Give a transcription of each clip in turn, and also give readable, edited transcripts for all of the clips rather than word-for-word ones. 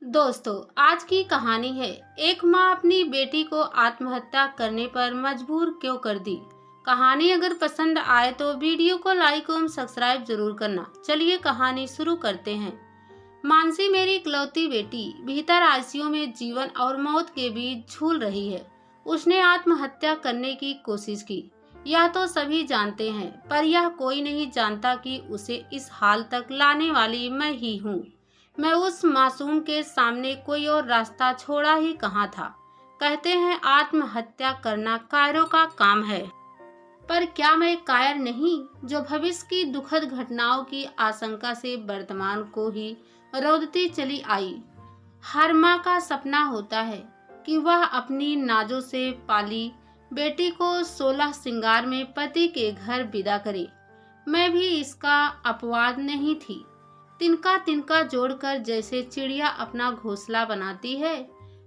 दोस्तों, आज की कहानी है एक माँ अपनी बेटी को आत्महत्या करने पर मजबूर क्यों कर दी। कहानी अगर पसंद आए तो वीडियो को लाइक एवं सब्सक्राइब जरूर करना। चलिए कहानी शुरू करते हैं। मानसी मेरी इकलौती बेटी भीतर आईसीयू में जीवन और मौत के बीच झूल रही है। उसने आत्महत्या करने की कोशिश की, यह तो सभी जानते हैं, पर यह कोई नहीं जानता कि उसे इस हाल तक लाने वाली मैं ही हूँ। मैं उस मासूम के सामने कोई और रास्ता छोड़ा ही कहाँ था। कहते हैं आत्महत्या करना कायरों का काम है, पर क्या मैं कायर नहीं जो भविष्य की दुखद घटनाओं की आशंका से वर्तमान को ही रौंदती चली आई। हर माँ का सपना होता है कि वह अपनी नाजों से पाली बेटी को 16 श्रृंगार में पति के घर विदा करे। मैं भी इसका अपवाद नहीं थी। तिनका तिनका जोड़कर जैसे चिड़िया अपना घोंसला बनाती है,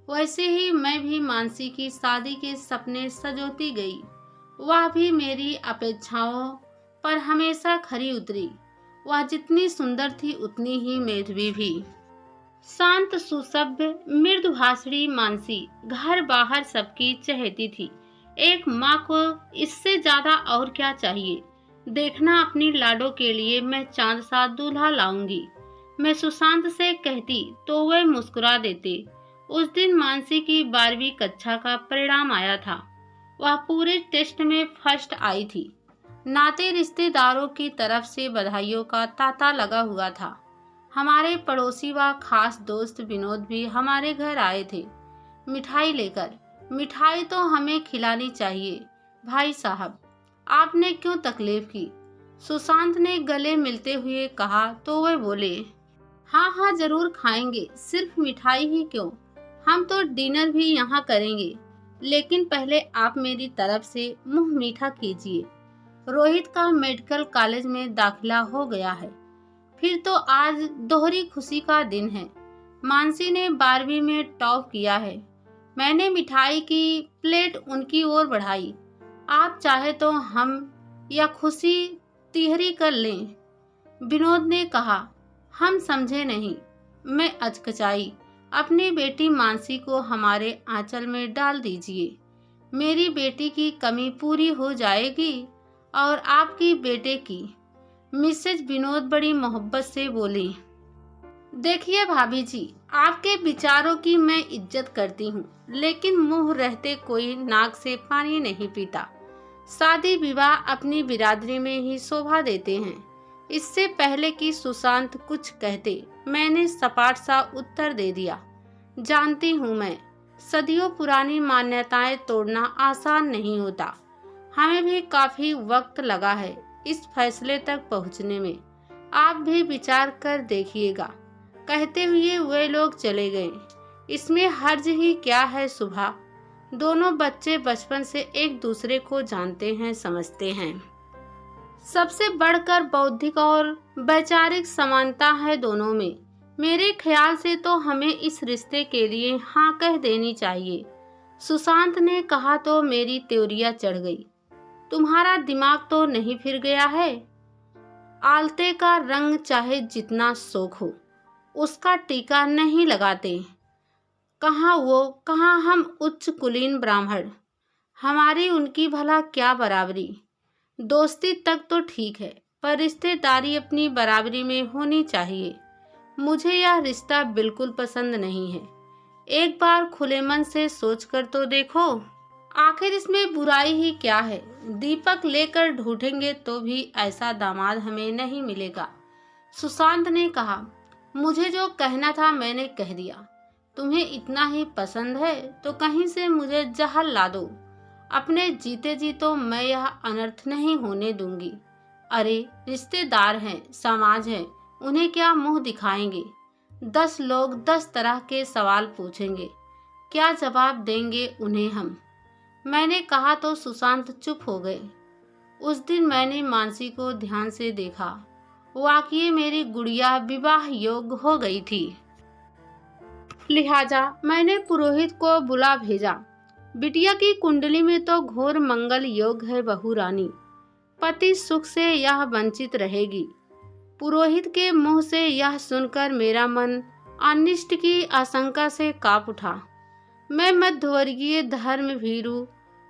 वैसे ही मैं भी मानसी की शादी के सपने सजोती गई। वह भी मेरी अपेक्षाओं पर हमेशा खरी उतरी। वह जितनी सुंदर थी उतनी ही मेधावी भी। शांत सुसभ्य मृदुभाषणी मानसी घर बाहर सबकी चहेती थी। एक माँ को इससे ज्यादा और क्या चाहिए। देखना अपनी लाडो के लिए मैं चांद सा दूल्हा लाऊंगी, मैं सुशांत से कहती तो वे मुस्कुरा देते। उस दिन मानसी की 12वीं कक्षा का परिणाम आया था। वह पूरे टेस्ट में फर्स्ट आई थी। नाते रिश्तेदारों की तरफ से बधाइयों का तांता लगा हुआ था। हमारे पड़ोसी व खास दोस्त विनोद भी हमारे घर आए थे मिठाई लेकर। मिठाई तो हमें खिलानी चाहिए भाई साहब, आपने क्यों तकलीफ की? सुशांत ने गले मिलते हुए कहा तो वे बोले, हाँ हाँ जरूर खाएंगे, सिर्फ मिठाई ही क्यों, हम तो डिनर भी यहाँ करेंगे, लेकिन पहले आप मेरी तरफ से मुंह मीठा कीजिए। रोहित का मेडिकल कॉलेज में दाखिला हो गया है। फिर तो आज दोहरी खुशी का दिन है। मानसी ने 12वीं में टॉप किया है। मैंने मिठाई की प्लेट उनकी ओर बढ़ाई। आप चाहे तो हम या खुशी तिहरी कर लें। विनोद ने कहा। हम समझे नहीं। मैं अचकचाई। अपनी बेटी मानसी को हमारे आंचल में डाल दीजिए। मेरी बेटी की कमी पूरी हो जाएगी और आपकी बेटे की। मिसेज विनोद बड़ी मोहब्बत से बोली। देखिए भाभी जी, आपके विचारों की मैं इज्जत करती हूँ, लेकिन मुंह रहते कोई नाक से पानी नहीं पीता। शादी विवाह अपनी बिरादरी में ही शोभा देते हैं। इससे पहले कि सुशांत कुछ कहते, मैंने सपाट सा उत्तर दे दिया। जानती हूँ मैं, सदियों पुरानी मान्यताएं तोड़ना आसान नहीं होता। हमें भी काफी वक्त लगा है इस फैसले तक पहुँचने में। आप भी विचार कर देखिएगा। कहते हुए वे लोग चले गए। इसमें हर्ज ही क्या है सुभा। दोनों बच्चे बचपन से एक दूसरे को जानते हैं, समझते हैं। सबसे बढ़कर बौद्धिक और वैचारिक समानता है दोनों में। मेरे ख्याल से तो हमें इस रिश्ते के लिए हाँ कह देनी चाहिए। सुशांत ने कहा तो मेरी त्योरियां चढ़ गई। तुम्हारा दिमाग तो नहीं फिर गया है? आलते का रंग चाहे जितना शोक हो, उसका टीका नहीं लगाते। कहाँ वो, कहाँ हम उच्च कुलीन ब्राह्मण। हमारी उनकी भला क्या बराबरी। दोस्ती तक तो ठीक है, पर रिश्तेदारी अपनी बराबरी में होनी चाहिए। मुझे यह रिश्ता बिल्कुल पसंद नहीं है। एक बार खुले मन से सोचकर तो देखो। आखिर इसमें बुराई ही क्या है? दीपक लेकर ढूंढेंगे तो भी ऐसा दामाद हमें नहीं मिलेगा। सुशांत ने कहा। मुझे जो कहना था मैंने कह दिया। तुम्हें इतना ही पसंद है तो कहीं से मुझे जहर ला दो। अपने जीते जी तो मैं यह अनर्थ नहीं होने दूंगी। अरे रिश्तेदार हैं, समाज है, उन्हें क्या मुंह दिखाएंगे? 10 लोग 10 तरह के सवाल पूछेंगे, क्या जवाब देंगे उन्हें हम? मैंने कहा तो सुशांत चुप हो गए। उस दिन मैंने मानसी को ध्यान से देखा। वाकई मेरी गुड़िया विवाह योग्य हो गई थी। लिहाजा मैंने पुरोहित को बुला भेजा। बिटिया की कुंडली में तो घोर मंगल योग है बहू रानी। पति सुख से यह वंचित रहेगी। पुरोहित के मुंह से यह सुनकर मेरा मन अनिष्ट की आशंका से कांप उठा। मैं मध्यवर्गीय धर्म भीरू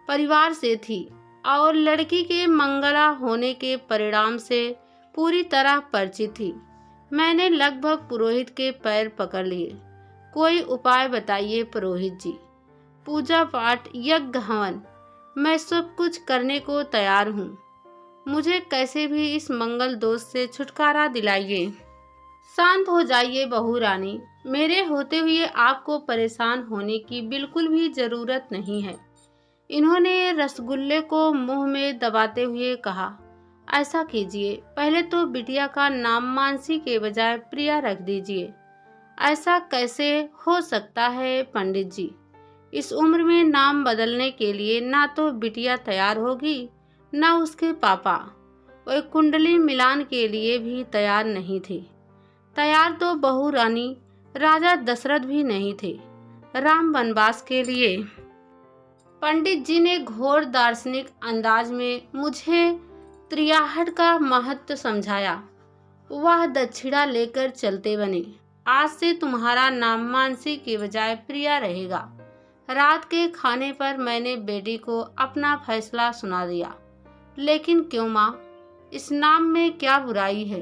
परिवार से थी और लड़की के मंगला होने के परिणाम से पूरी तरह परिचित थी। मैंने लगभग पुरोहित के पैर पकड़ लिए। कोई उपाय बताइए पुरोहित जी। पूजा पाठ यज्ञ हवन मैं सब कुछ करने को तैयार हूँ। मुझे कैसे भी इस मंगल दोष से छुटकारा दिलाइए। शांत हो जाइए बहू रानी। मेरे होते हुए आपको परेशान होने की बिल्कुल भी जरूरत नहीं है। इन्होंने रसगुल्ले को मुंह में दबाते हुए कहा। ऐसा कीजिए, पहले तो बिटिया का नाम मानसी के बजाय प्रिया रख दीजिए। ऐसा कैसे हो सकता है पंडित जी? इस उम्र में नाम बदलने के लिए ना तो बिटिया तैयार होगी ना उसके पापा। वे कुंडली मिलान के लिए भी तैयार नहीं थे। तैयार तो बहू रानी राजा दशरथ भी नहीं थे राम वनवास के लिए। पंडित जी ने घोर दार्शनिक अंदाज में मुझे त्रियाहट का महत्व समझाया। वह दक्षिणा लेकर चलते बने। आज से तुम्हारा नाम मानसी के बजाय प्रिया रहेगा। रात के खाने पर मैंने बेटी को अपना फैसला सुना दिया। लेकिन क्यों माँ, इस नाम में क्या बुराई है?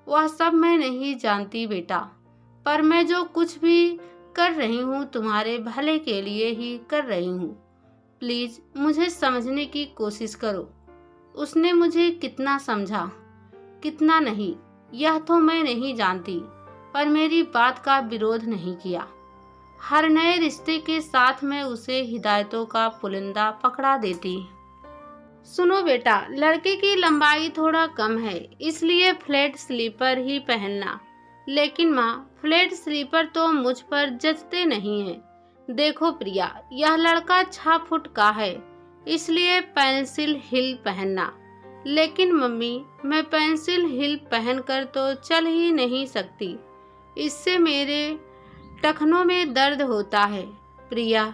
वह सब मैं नहीं जानती बेटा, पर मैं जो कुछ भी कर रही हूँ तुम्हारे भले के लिए ही कर रही हूँ। प्लीज मुझे समझने की कोशिश करो। उसने मुझे कितना समझा कितना नहीं यह तो मैं नहीं जानती, पर मेरी बात का विरोध नहीं किया। हर नए रिश्ते के साथ मैं उसे हिदायतों का पुलिंदा पकड़ा देती। सुनो बेटा, लड़के की लंबाई थोड़ा कम है, इसलिए फ्लैट स्लीपर ही पहनना। लेकिन माँ, फ्लैट स्लीपर तो मुझ पर जचते नहीं हैं। देखो प्रिया, यह लड़का 6 फुट का है, इसलिए पेंसिल हिल पहनना। लेकिन मम्मी, मैं पेंसिल हिल पहनकर तो चल ही नहीं सकती। इससे मेरे टखनों में दर्द होता है। प्रिया,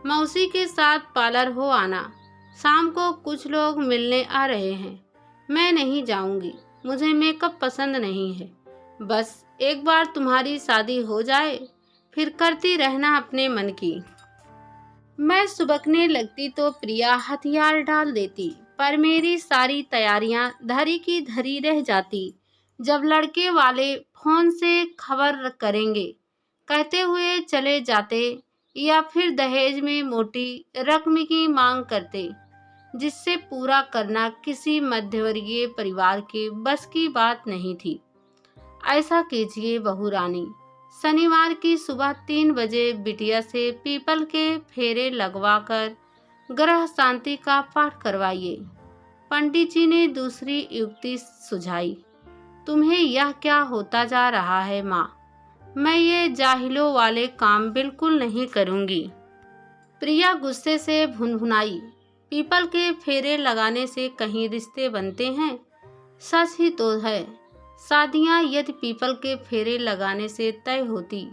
मौसी के साथ पार्लर हो आना। शाम को कुछ लोग मिलने आ रहे हैं। मैं नहीं जाऊंगी, मुझे मेकअप पसंद नहीं है। बस एक बार तुम्हारी शादी हो जाए, फिर करती रहना अपने मन की। मैं सुबकने लगती तो प्रिया हथियार डाल देती, पर मेरी सारी तैयारियां धरी की धरी रह जाती। जब लड़के वाले फोन से खबर करेंगे कहते हुए चले जाते, या फिर दहेज में मोटी रकम की मांग करते, जिससे पूरा करना किसी मध्यवर्गीय परिवार के बस की बात नहीं थी। ऐसा कीजिए बहू रानी, शनिवार की सुबह 3 बजे बिटिया से पीपल के फेरे लगवाकर ग्रह शांति का पाठ करवाइए। पंडित जी ने दूसरी युक्ति सुझाई। तुम्हें यह क्या होता जा रहा है माँ? मैं ये जाहिलों वाले काम बिल्कुल नहीं करूँगी। प्रिया गुस्से से भुनभुनाई। पीपल के फेरे लगाने से कहीं रिश्ते बनते हैं? सच ही तो है। शादियाँ यदि पीपल के फेरे लगाने से तय होती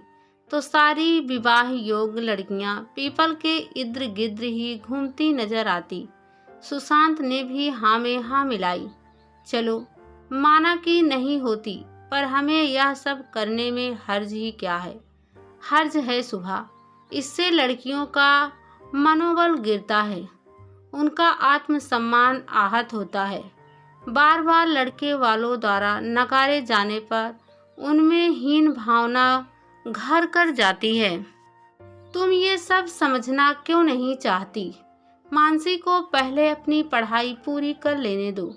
तो सारी विवाह योग लड़कियाँ पीपल के इर्द गिर्द ही घूमती नजर आती। सुशांत ने भी हाँ में हाँ मिलाई। चलो माना कि नहीं होती, पर हमें यह सब करने में हर्ज ही क्या है? हर्ज है सुभा, इससे लड़कियों का मनोबल गिरता है, उनका आत्मसम्मान आहत होता है। बार बार लड़के वालों द्वारा नकारे जाने पर उनमें हीन भावना घर कर जाती है। तुम ये सब समझना क्यों नहीं चाहती? मानसी को पहले अपनी पढ़ाई पूरी कर लेने दो।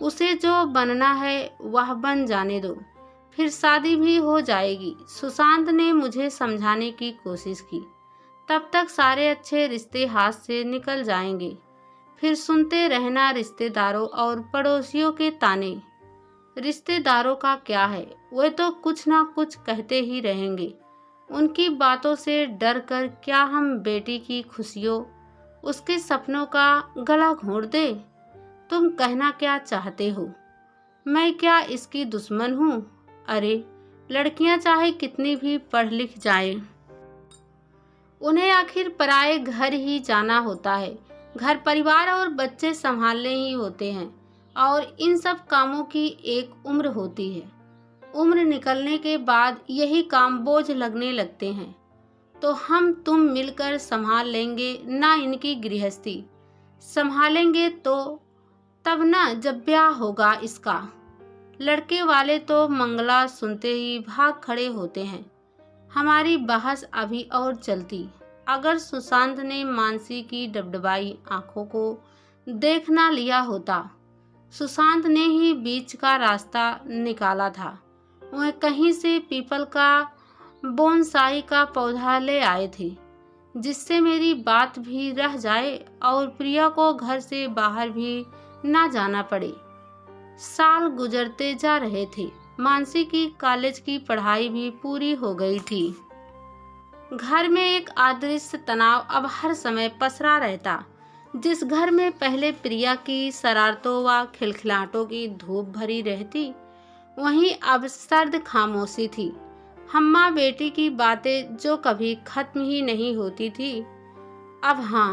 उसे जो बनना है वह बन जाने दो, फिर शादी भी हो जाएगी। सुशांत ने मुझे समझाने की कोशिश की। तब तक सारे अच्छे रिश्ते हाथ से निकल जाएंगे। फिर सुनते रहना रिश्तेदारों और पड़ोसियों के ताने। रिश्तेदारों का क्या है, वे तो कुछ ना कुछ कहते ही रहेंगे। उनकी बातों से डर कर क्या हम बेटी की खुशियों, उसके सपनों का गला घोंट दे? तुम कहना क्या चाहते हो? मैं क्या इसकी दुश्मन हूँ? अरे लड़कियां चाहे कितनी भी पढ़ लिख जाएं, उन्हें आखिर पराए घर ही जाना होता है। घर परिवार और बच्चे संभालने ही होते हैं, और इन सब कामों की एक उम्र होती है। उम्र निकलने के बाद यही काम बोझ लगने लगते हैं। तो हम तुम मिलकर संभाल लेंगे ना, इनकी गृहस्थी संभालेंगे तो तब ना जब ब्याह होगा इसका। लड़के वाले तो मंगला सुनते ही भाग खड़े होते हैं। हमारी बहस अभी और चलती अगर सुशांत ने मानसी की डबडबाई आंखों को देख ना लिया होता। सुशांत ने ही बीच का रास्ता निकाला था। वह कहीं से पीपल का बोनसाई का पौधा ले आए थे, जिससे मेरी बात भी रह जाए और प्रिया को घर से बाहर भी ना जाना पड़े। साल गुजरते जा रहे थे। मानसी की कॉलेज की पढ़ाई भी पूरी हो गई थी। घर में एक अदृश्य तनाव अब हर समय पसरा रहता। जिस घर में पहले प्रिया की शरारतों व खिलखिलाहटों की धूप भरी रहती, वहीं अब सर्द खामोशी थी। हम्मा बेटी की बातें जो कभी खत्म ही नहीं होती थी, अब हाँ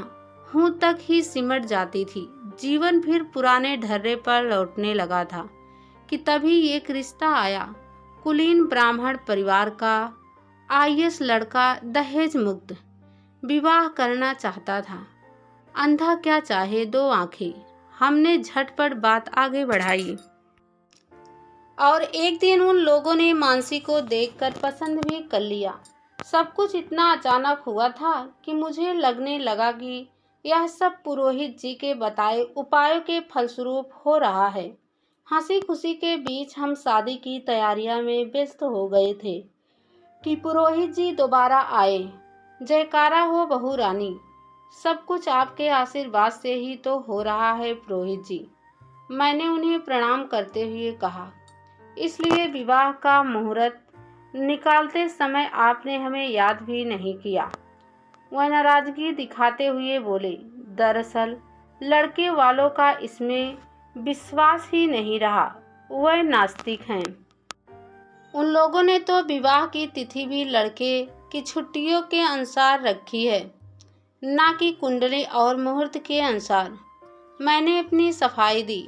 हूँ तक ही सिमट जाती थी। जीवन फिर पुराने ढर्रे पर लौटने लगा था कि तभी एक रिश्ता आया। कुलीन ब्राह्मण परिवार का आईएएस लड़का, दहेज मुक्त, विवाह करना चाहता था। अंधा क्या चाहे दो आंखें। हमने झटपट बात आगे बढ़ाई और एक दिन उन लोगों ने मानसी को देखकर पसंद भी कर लिया। सब कुछ इतना अचानक हुआ था कि मुझे लगने लगा कि यह सब पुरोहित जी के बताए उपायों के फलस्वरूप हो रहा है। हंसी खुशी के बीच हम शादी की तैयारियां में व्यस्त हो गए थे कि पुरोहित जी दोबारा आए। जयकारा हो बहू रानी, सब कुछ आपके आशीर्वाद से ही तो हो रहा है पुरोहित जी, मैंने उन्हें प्रणाम करते हुए कहा। इसलिए विवाह का मुहूर्त निकालते समय आपने हमें याद भी नहीं किया। वह नाराजगी दिखाते हुए बोले, दरअसल लड़के वालों का इसमें विश्वास ही नहीं रहा, वह नास्तिक हैं। उन लोगों ने तो विवाह की तिथि भी लड़के की छुट्टियों के अनुसार रखी है, ना कि कुंडली और मुहूर्त के अनुसार। मैंने अपनी सफाई दी।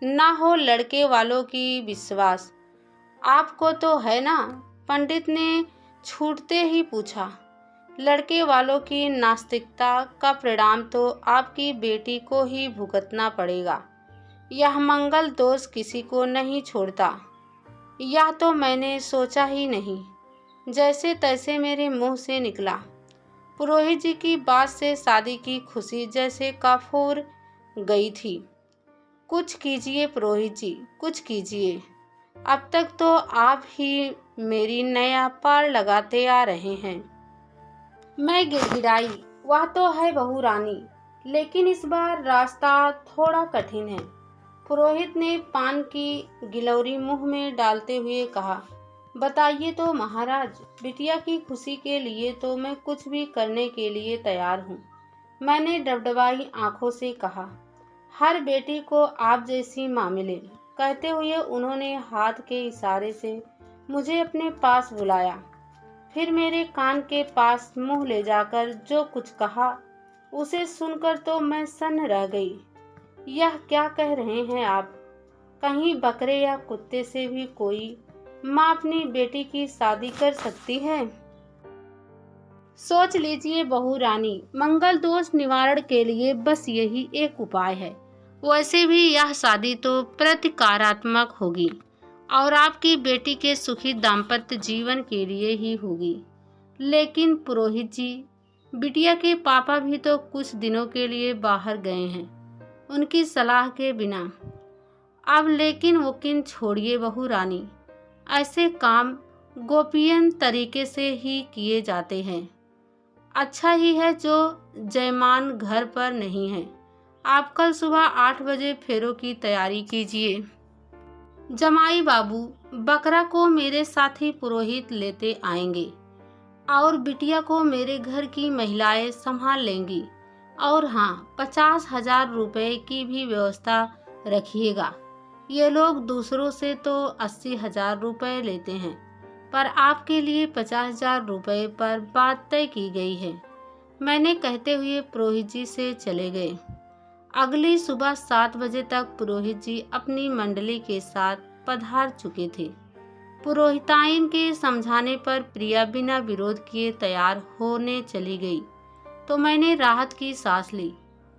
ना हो लड़के वालों की विश्वास, आपको तो है ना? पंडित ने छूटते ही पूछा। लड़के वालों की नास्तिकता का परिणाम तो आपकी बेटी को ही भुगतना पड़ेगा। यह मंगल दोष किसी को नहीं छोड़ता। यह तो मैंने सोचा ही नहीं, जैसे तैसे मेरे मुंह से निकला। पुरोहित जी की बात से शादी की खुशी जैसे काफूर गई थी। कुछ कीजिए पुरोहित जी, कुछ कीजिए। अब तक तो आप ही मेरी नया पार लगाते आ रहे हैं। मैं गिड़गिड़ाई। वह तो है बहू रानी, लेकिन इस बार रास्ता थोड़ा कठिन है। पुरोहित ने पान की गिलौरी मुंह में डालते हुए कहा, बताइए तो महाराज, बिटिया की खुशी के लिए तो मैं कुछ भी करने के लिए तैयार हूँ। मैंने डबडबाई आंखों से कहा, हर बेटी को आप जैसी माँ मिले। कहते हुए उन्होंने हाथ के इशारे से मुझे अपने पास बुलाया। फिर मेरे कान के पास मुंह ले जाकर जो कुछ कहा, उसे सुनकर तो मैं सन्न रह गई। यह क्या कह रहे हैं आप? कहीं बकरे या कुत्ते से भी कोई माँ अपनी बेटी की शादी कर सकती है? सोच लीजिए बहू रानी, मंगल दोष निवारण के लिए बस यही एक उपाय है। वैसे भी यह शादी तो प्रतिकारात्मक होगी और आपकी बेटी के सुखी दाम्पत्य जीवन के लिए ही होगी। लेकिन पुरोहित जी, बिटिया के पापा भी तो कुछ दिनों के लिए बाहर गए हैं, उनकी सलाह के बिना। अब लेकिन वकील छोड़िए बहू रानी, ऐसे काम गोपनीय तरीके से ही किए जाते हैं। अच्छा ही है जो जयमान घर पर नहीं है। आप कल सुबह 8 बजे फेरों की तैयारी कीजिए। जमाई बाबू, बकरा को मेरे साथी पुरोहित लेते आएंगे और बिटिया को मेरे घर की महिलाएं संभाल लेंगी। और हाँ, 50,000 रुपए की भी व्यवस्था रखिएगा। ये लोग दूसरों से तो 80,000 रुपए लेते हैं, पर आपके लिए 50,000 रुपए पर बात तय की गई है। मैंने कहते हुए पुरोहित जी से चले गए। अगली सुबह 7 बजे तक पुरोहित जी अपनी मंडली के साथ पधार चुके थे। पुरोहिताइन के समझाने पर प्रिया बिना विरोध किए तैयार होने चली गई तो मैंने राहत की सांस ली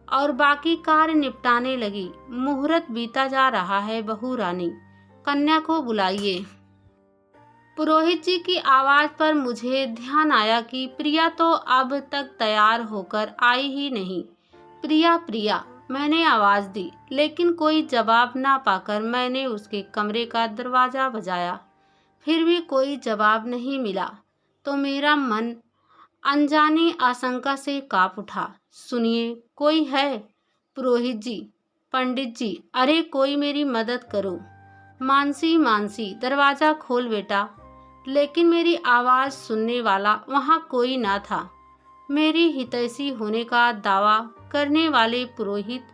और बाकी कार्य निपटाने लगी। मुहूर्त बीता जा रहा है, बहू रानी, कन्या को बुलाइए। पुरोहित जी की आवाज पर मुझे ध्यान आया कि प्रिया तो अब तक तैयार होकर आई ही नहीं। प्रिया प्रिया, मैंने आवाज दी, लेकिन कोई जवाब ना पाकर मैंने उसके कमरे का दरवाजा बजाया। फिर भी कोई जवाब नहीं मिला तो मेरा मन अनजानी आशंका से कांप उठा। सुनिए, कोई है? पुरोहित जी, पंडित जी, अरे कोई मेरी मदद करो। मानसी मानसी, दरवाजा खोल बेटा। लेकिन मेरी आवाज सुनने वाला वहां कोई ना था। मेरी हितैषी होने का दावा करने वाले पुरोहित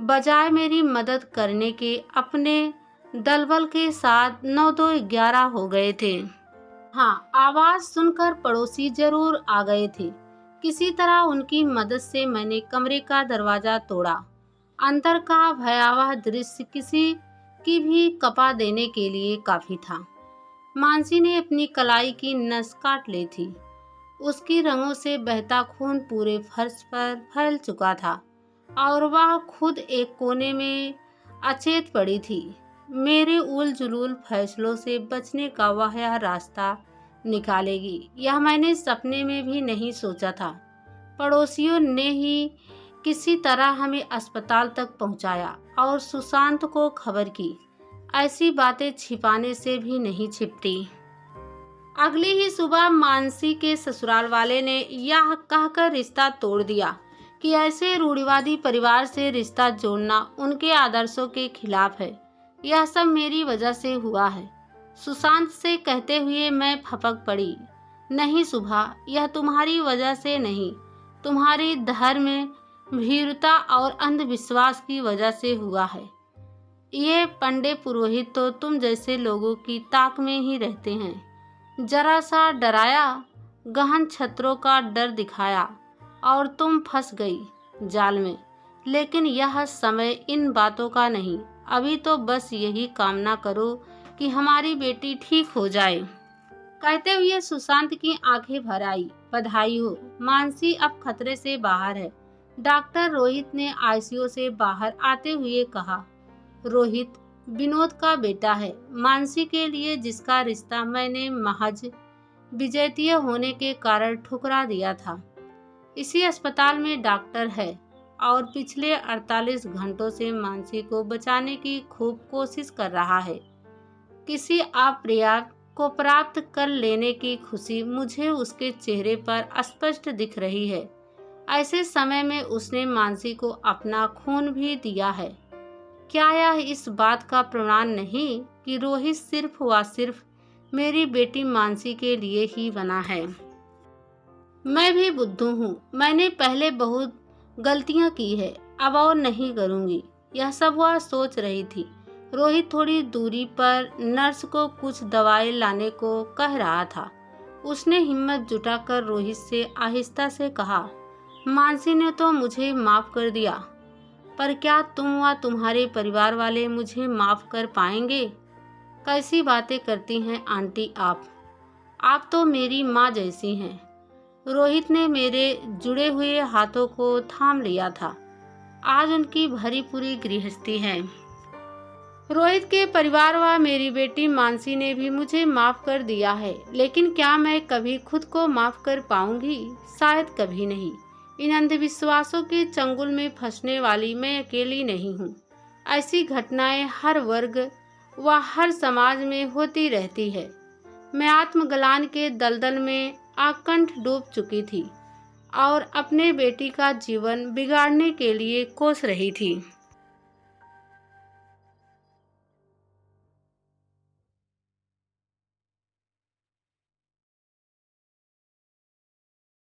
बजाय मेरी मदद करने के अपने दलबल के साथ 9-2-11 हो गए थे। हाँ, आवाज सुनकर पड़ोसी जरूर आ गए थे। किसी तरह उनकी मदद से मैंने कमरे का दरवाजा तोड़ा। अंदर का भयावह दृश्य किसी की भी कपा देने के लिए काफी था। मानसी ने अपनी कलाई की नस काट ली थी। उसकी रंगों से बहता खून पूरे फर्श पर फैल चुका था और वह खुद एक कोने में अचेत पड़ी थी। मेरे उल जुलूल फैसलों से बचने का वह रास्ता निकालेगी, यह मैंने सपने में भी नहीं सोचा था। पड़ोसियों ने ही किसी तरह हमें अस्पताल तक पहुंचाया और सुशांत को खबर की। ऐसी बातें छिपाने से भी नहीं छिपती। अगली ही सुबह मानसी के ससुराल वाले ने यह कहकर रिश्ता तोड़ दिया कि ऐसे रूढ़िवादी परिवार से रिश्ता जोड़ना उनके आदर्शों के खिलाफ है। यह सब मेरी वजह से हुआ है, सुशांत से कहते हुए मैं फपक पड़ी। नहीं सुभा, यह तुम्हारी वजह से नहीं, तुम्हारी धर्म भीरुता और अंधविश्वास की वजह से हुआ है। ये पंडे पुरोहित तो तुम जैसे लोगों की ताक में ही रहते हैं। जरा सा डराया, गहन छत्रों का डर दिखाया और तुम फंस गई जाल में। लेकिन यह समय इन बातों का नहीं। अभी तो बस यही कामना करो कि हमारी बेटी ठीक हो जाए। कहते हुए सुशांत की आंखें भर आई। बधाई हो, मानसी अब खतरे से बाहर है, डॉक्टर रोहित ने आईसीयू से बाहर आते हुए कहा। रोहित विनोद का बेटा है, मानसी के लिए जिसका रिश्ता मैंने महज विजेतीय होने के कारण ठुकरा दिया था। इसी अस्पताल में डॉक्टर है और पिछले 48 घंटों से मानसी को बचाने की खूब कोशिश कर रहा है। किसी अप्रयास को प्राप्त कर लेने की खुशी मुझे उसके चेहरे पर स्पष्ट दिख रही है। ऐसे समय में उसने मानसी को अपना खून भी दिया है। क्या यह इस बात का प्रमाण नहीं कि रोहित सिर्फ व सिर्फ मेरी बेटी मानसी के लिए ही बना है? मैं भी बुद्धू हूँ, मैंने पहले बहुत गलतियाँ की है, अब और नहीं करूँगी। यह सब वह सोच रही थी। रोहित थोड़ी दूरी पर नर्स को कुछ दवाएं लाने को कह रहा था। उसने हिम्मत जुटाकर रोहित से आहिस्ता से कहा, मानसी ने तो मुझे माफ कर दिया, पर क्या तुम व तुम्हारे परिवार वाले मुझे माफ कर पाएंगे? कैसी बातें करती हैं आंटी आप तो मेरी माँ जैसी हैं। रोहित ने मेरे जुड़े हुए हाथों को थाम लिया था। आज उनकी भरी पूरी गृहस्थी है। रोहित के परिवार व मेरी बेटी मानसी ने भी मुझे माफ कर दिया है, लेकिन क्या मैं कभी खुद को माफ कर पाऊंगी? शायद कभी नहीं। इन अंधविश्वासों के चंगुल में फंसने वाली मैं अकेली नहीं हूँ। ऐसी घटनाएं हर वर्ग व हर समाज में होती रहती है। मैं आत्मग्लानि के दलदल में आकंठ डूब चुकी थी और अपने बेटी का जीवन बिगाड़ने के लिए कोस रही थी।